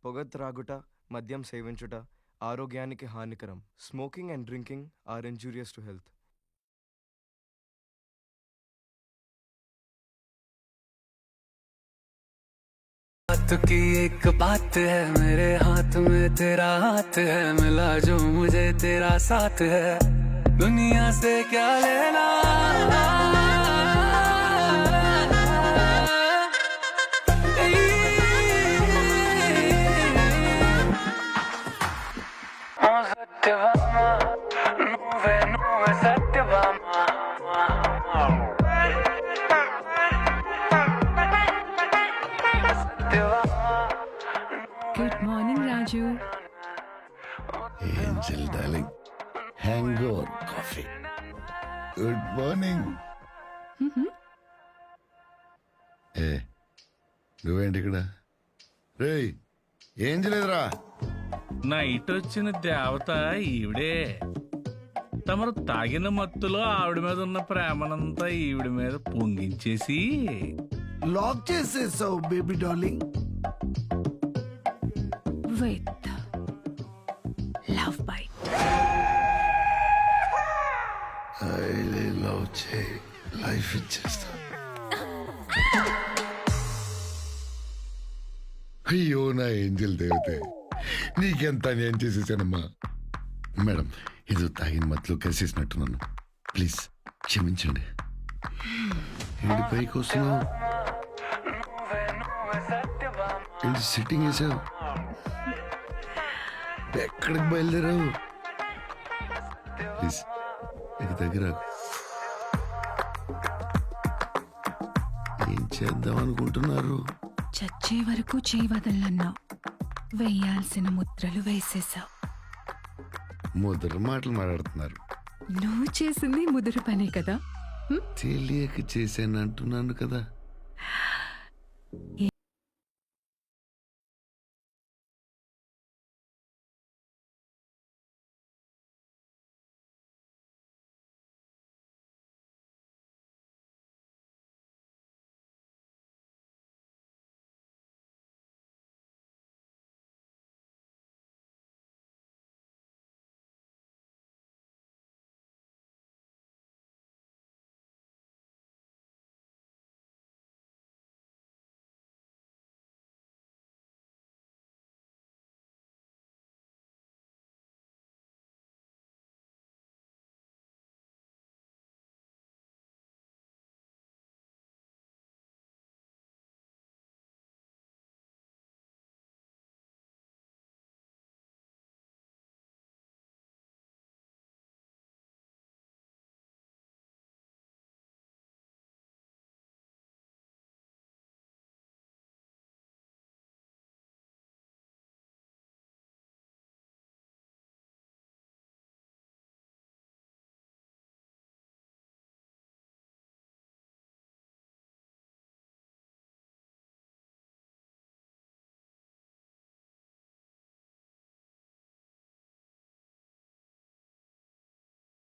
పొగ త్రాగుట, మద్యం సేవించుట ఆరోగ్యానికి హానికరం. Smoking and drinking are injurious to health. हाथ की एक बात है, मेरे हाथ में तेरा हाथ है, मिला जो मुझे तेरा साथ है, दुनिया से क्या लेना. సత్యభామా నువ్వే నువ్వే Satyabhama. Good morning, Raju. Angel darling, hangover coffee. Good morning. ఏ నువ్వేంటి ఇక్కడ? రేయ్ ఏం చేయలేదురా? నైట్ వచ్చిన దేవత ఈవిడే. తమరు తాగిన మత్తులో ఆవిడ మీద ఉన్న ప్రేమనంతా ఈవిడ మీద పొంగించేసి లాక్ చేసేసావు baby darling. With love bite. I love చే లైఫ్ ఇచ్చేస్తా. అయ్యో నా ఏంజల్ దేవతే, నీకెంత నేను చేసేసానమ్మా. మేడం, ఇది తాగిన మత్తులో కలిసేసినట్టున్నాను, ప్లీజ్ క్షమించండి. ఏంటి పైకి వస్తున్నావు? ఏంటి సిట్టింగ్ వేసావు? ఎక్కడికి బయలుదేరావు? ప్లీజ్ ఇది దగ్గర ఏం చేద్దాం అనుకుంటున్నారు? చచ్చే వరకు చేయవదలన్నావు, వేయాల్సిన ముద్రలు వేసేసావు. ముద్ర మాటలు మాట్లాడుతున్నారు. నువ్వు చేసింది ముదురు పనే కదా. తెలియక చేశాను అంటున్నాను కదా.